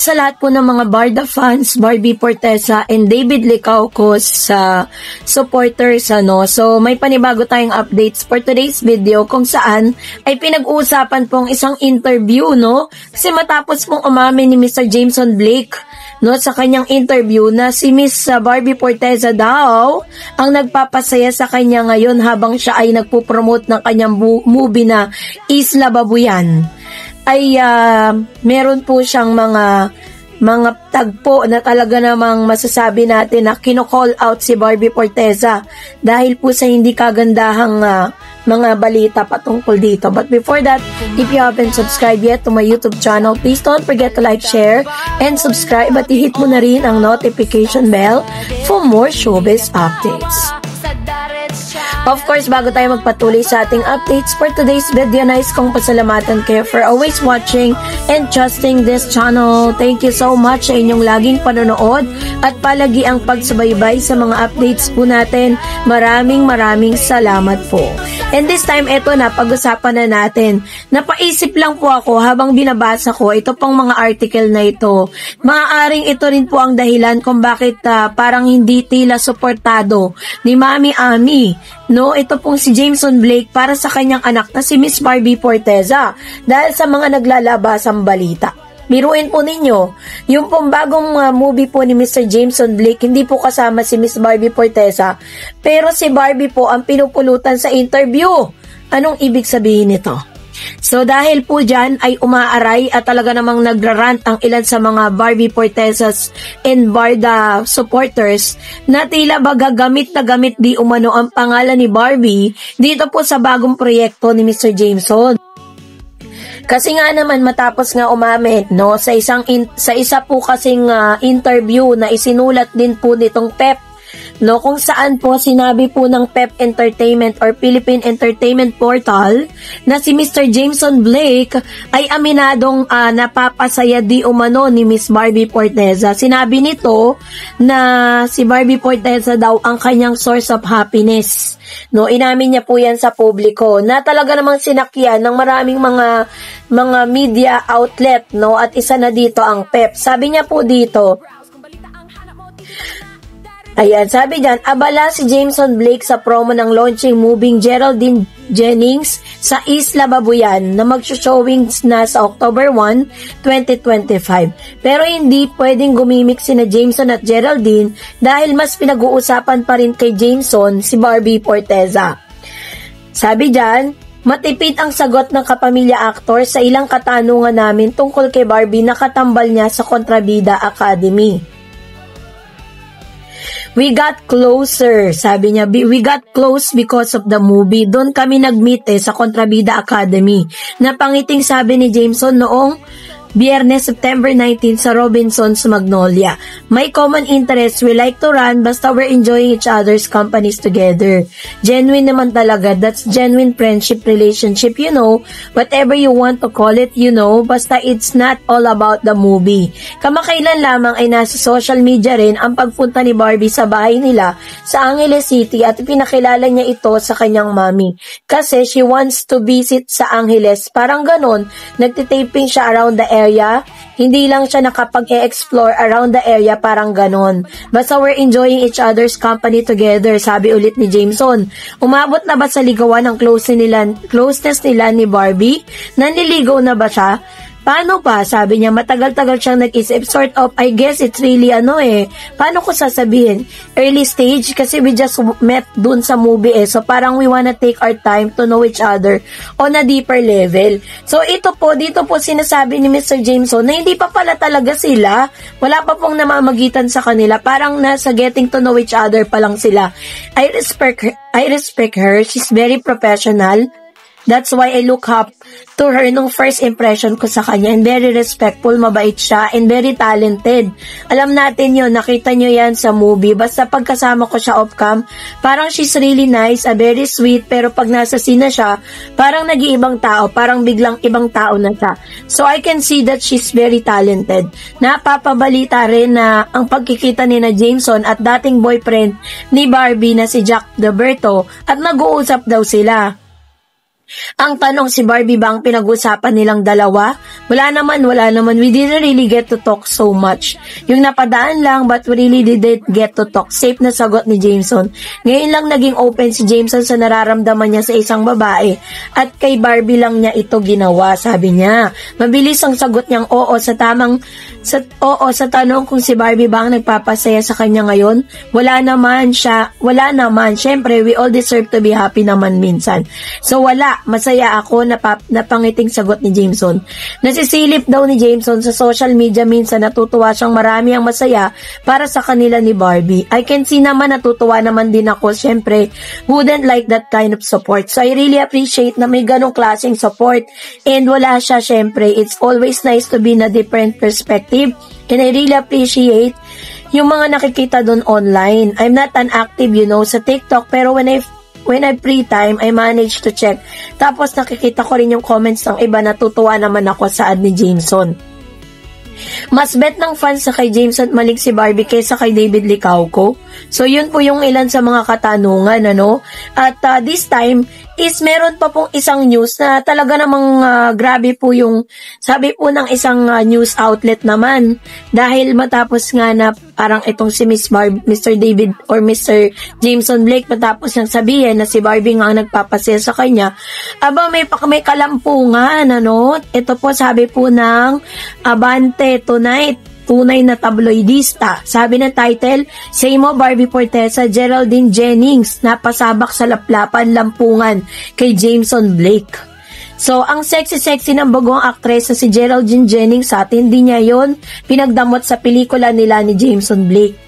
sa lahat po ng mga Barda fans, Barbie Forteza and David Licaucos supporters, So, may panibago tayong updates for today's video kung saan ay pinag-uusapan pong isang interview, Kasi matapos pong umamin ni Mr. Jameson Blake, sa kanyang interview na si Miss Barbie Forteza daw ang nagpapasaya sa kanya ngayon habang siya ay nagpo-promote ng kanyang movie na Isla Babuyan. Ay meron po siyang mga tagpo na talaga namang masasabi natin na kino-call out si Barbie Forteza dahil po sa hindi kagandahang mga balita patungkol dito. But before that, if you haven't subscribed yet to my YouTube channel, please don't forget to like, share, and subscribe at i-hit mo na rin ang notification bell for more showbiz updates. Of course, bago tayo magpatuloy sa ating updates for today's video, nais kong pasalamatan kayo for always watching and trusting this channel. Thank you so much sa inyong laging panonood at palagi ang pagsubaybay sa mga updates po natin. Maraming salamat po. And this time, eto na, pag-usapan na natin. Napaisip lang po ako habang binabasa ko ito pong mga article na ito. Maaaring ito rin po ang dahilan kung bakit parang hindi tila suportado ni Mami Ami, ito pong si Jameson Blake para sa kanyang anak na si Miss Barbie Forteza dahil sa mga naglalabasang balita. Biruin po ninyo, yung pong bagong movie po ni Mr. Jameson Blake, hindi po kasama si Miss Barbie Forteza, pero si Barbie po ang pinupulutan sa interview. Anong ibig sabihin nito? So dahil po dyan ay umaaray at talaga namang nagrarant ang ilan sa mga Barbie Fortezas and Barda supporters na tila ba gagamit na gamit di umano ang pangalan ni Barbie dito po sa bagong proyekto ni Mr. Jameson. Kasi nga naman matapos nga umamin sa isa po kasing interview na isinulat din po nitong PEP, kung saan po sinabi po ng PEP Entertainment or Philippine Entertainment Portal na si Mr. Jameson Blake ay aminadong napapasaya di umano ni Miss Barbie Forteza. Sinabi nito na si Barbie Forteza daw ang kanyang source of happiness. Inamin niya po yan sa publiko na talaga namang sinakyan ng maraming mga media outlet, at isa na dito ang PEP. Sabi niya po dito, ayan, sabi dyan, abala si Jameson Blake sa promo ng launching moving Geraldine Jennings sa Isla Babuyan na mag-showing na sa October 1, 2025. Pero hindi pwedeng gumimik sina Jameson at Geraldine dahil mas pinag-uusapan pa rin kay Jameson si Barbie Forteza. Sabi dyan, matipid ang sagot ng kapamilya actor sa ilang katanungan namin tungkol kay Barbie na katambal niya sa Kontrabida Academy. We got closer, sabi niya. We got close because of the movie. Doon kami nag-meet sa Kontrabida Academy. Napangiting sabi ni Jameson noong Biyernes, September 19 sa Robinson's Magnolia. May common interest, we like to run, basta we're enjoying each other's companies together. Genuine naman talaga, that's genuine friendship relationship, whatever you want to call it, basta it's not all about the movie. Kamakailan lamang ay nasa social media rin ang pagpunta ni Barbie sa bahay nila sa Angeles City at pinakilala niya ito sa kanyang mami. Kasi she wants to visit sa Angeles, parang ganon, nagtitaping siya around the area. Hindi lang siya nakapag-e-explore around the area, parang ganon. Basta we're enjoying each other's company together, sabi ulit ni Jameson. Umabot na ba sa ligawan ang closeness nila ni Barbie? Nanliligaw na ba siya? Paano pa? Sabi niya, matagal-tagal siyang nag-isip. Sort of, I guess it's really paano ko sasabihin? Early stage, kasi we just met dun sa movie So parang we wanna take our time to know each other on a deeper level. So dito po sinasabi ni Mr. Jameson na hindi pa pala talaga sila. Wala pa pong namamagitan sa kanila. Parang nasa getting to know each other pa lang sila. I respect her. She's very professional. That's why I look up to her nung first impression ko sa kanya, and very respectful, mabait siya, and very talented. Alam natin yun, nakita nyo yan sa movie. Basta pagkasama ko siya off-cam, parang she's really nice, very sweet, pero pag nasa scene na siya, parang nag-iibang tao, parang biglang ibang tao na siya. So I can see that she's very talented. Napapabalita rin na ang pagkikita ni na Jameson at dating boyfriend ni Barbie na si Jack Deberto at nag-uusap daw sila. Ang tanong, si Barbie ba ang pinag-usapan nilang dalawa? Wala naman. We didn't really get to talk so much. Yung napadaan lang, but we really didn't get to talk. Safe na sagot ni Jameson. Ngayon lang naging open si Jameson sa nararamdaman niya sa isang babae. At kay Barbie lang niya ito ginawa, sabi niya. Mabilis ang sagot niyang oo sa tanong kung si Barbie ba ang nagpapasaya sa kanya ngayon. Wala naman. Syempre, we all deserve to be happy naman minsan. So wala. Masaya ako, napangiting sagot ni Jameson. Nasisilip daw ni Jameson sa social media minsan, natutuwa siyang marami ang masaya para sa kanila ni Barbie. I can see naman natutuwa naman din ako. Syempre, wouldn't like that kind of support. So I really appreciate na may ganong klaseng support. And wala siya, syempre. It's always nice to be in a different perspective. And I really appreciate yung mga nakikita doon online. I'm not an active, sa TikTok, pero when I free time, I manage to check. Tapos nakikita ko rin yung comments ng iba, natutuwa naman ako sa ad ni Jameson. Mas bet ng fans sa kay Jameson malig si Barbie kaysa kay David Licauco. So yun po yung ilan sa mga katanungan, At this time is meron pa pong isang news na talaga namang grabe po yung sabi po ng isang news outlet naman, dahil matapos nga na parang itong si Mr. David or Mr. Jameson Blake, matapos niyang sabihin na si Barbie nga ang nagpapasaya sa kanya, may kalampungan, Ito po sabi po ng Abante Tonight, tunay na tabloidista. Sabi ng title, say mo Barbie Fortesa, Geraldine Jennings, napasabak sa laplapan lampungan kay Jameson Blake. So, ang sexy-sexy ng bagong aktres na si Geraldine Jennings sa atin, hindi niya yon pinagdamot sa pelikula nila ni Jameson Blake.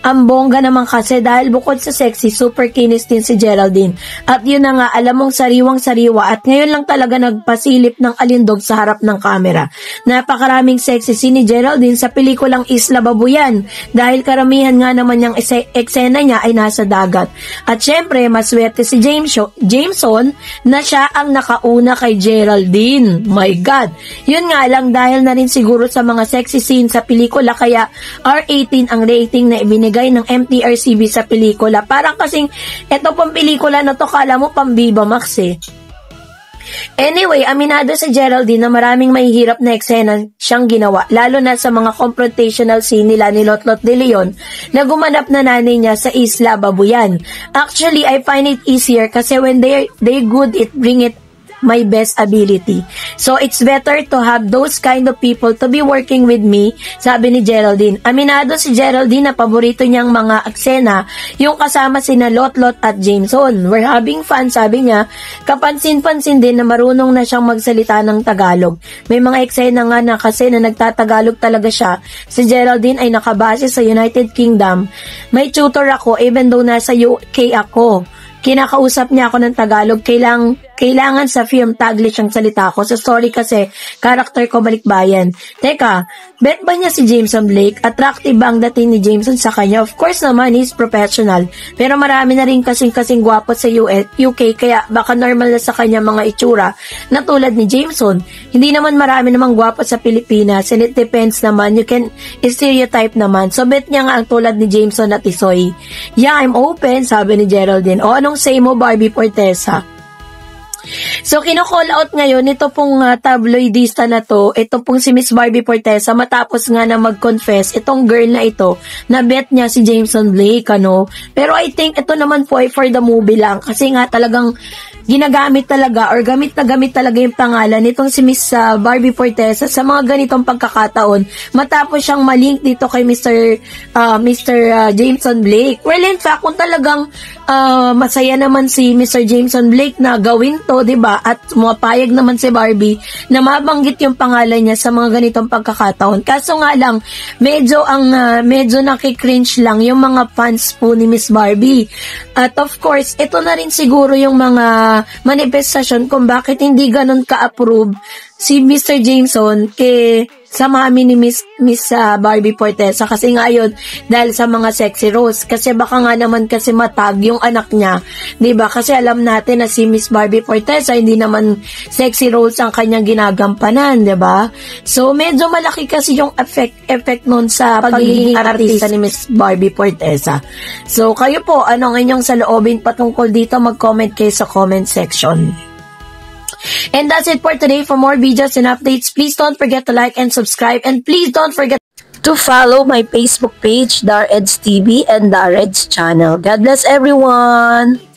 Ang bongga naman kasi dahil bukod sa sexy, super kinis din si Geraldine. At yun na nga, alam mong sariwang-sariwa at ngayon lang talaga nagpasilip ng alindog sa harap ng kamera. Napakaraming sexy si ni Geraldine sa pelikulang Isla Babuyan dahil karamihan nga naman niyang eksena niya ay nasa dagat. At syempre, maswerte si Jameson na siya ang nakauna kay Geraldine. My God! Yun nga lang dahil na rin siguro sa mga sexy scene sa pelikula kaya R18 ang rating na ibinigay ng MTRCB sa pelikula. Parang kasing eto pong pelikula na to, kala mo pang Viva Max Anyway, aminado si Geraldine na maraming mahihirap na eksena siyang ginawa, lalo na sa mga confrontational scene nila ni Lotlot de Leon na gumanap na nanay niya sa Isla Babuyan. Actually, I find it easier kasi when they're good, it bring it my best ability. So, it's better to have those kind of people to be working with me, sabi ni Geraldine. Aminado si Geraldine na paborito niyang mga eksena yung kasama sina Lotlot at Jameson. We're having fun, sabi niya. Kapansin-pansin din na marunong na siyang magsalita ng Tagalog. May mga eksena nga na kasi na nagtatagalog talaga siya. Si Geraldine ay nakabase sa United Kingdom. May tutor ako even though nasa UK ako. Kinakausap niya ako ng Tagalog, kailangan sa film Taglish ang salita ko. Sa story kasi, karakter ko balikbayan. Teka, bet ba niya si Jameson Blake? Attractive ba ang dating ni Jameson sa kanya? Of course naman, he's professional. Pero marami na rin kasing gwapo sa UK, kaya baka normal na sa kanya mga itsura na tulad ni Jameson. Hindi naman marami namang gwapo sa Pilipinas, and it depends naman. You can stereotype naman. So bet niya nga ang tulad ni Jameson at Tisoy. Yeah, I'm open, sabi ni Geraldine. O anong say mo, Barbie Fortesa? So, kino-call out ngayon, ito pong tabloidista na to, ito pong si Miss Barbie Fortesa, matapos nga na mag-confess, itong girl na ito, na bet niya si Jameson Blake, Pero I think ito naman po ay for the movie lang, kasi nga talagang ginagamit talaga, or gamit talaga yung pangalan nitong si Miss Barbie Fortesa sa mga ganitong pagkakataon, matapos siyang malink dito kay Mr. Jameson Blake. Well, in fact, kung talagang masaya naman si Mr. Jameson Blake na gawin to, 'di ba? At mapayag naman si Barbie na mabanggit yung pangalan niya sa mga ganitong pagkakataon. Kaso nga lang, medyo nakikringe lang yung mga fans po ni Miss Barbie. At of course, ito na rin siguro yung mga manifestasyon kung bakit hindi ganun ka-approve si Mr. Jameson sa mami ni Miss Barbie Fortesa, kasi nga yun, dahil sa mga sexy roles, kasi baka nga naman kasi matag yung anak niya, diba? Kasi alam natin na si Miss Barbie Fortesa hindi naman sexy roles ang kanyang ginagampanan, diba? So medyo malaki kasi yung effect nun sa pagiging artista ni Miss Barbie Fortesa. So kayo po, anong inyong saloobin patungkol dito? Mag-comment kayo sa comment section. And that's it for today. For more videos and updates, please don't forget to like and subscribe. And please don't forget to follow my Facebook page, Dareds TV and Dareds channel. God bless everyone!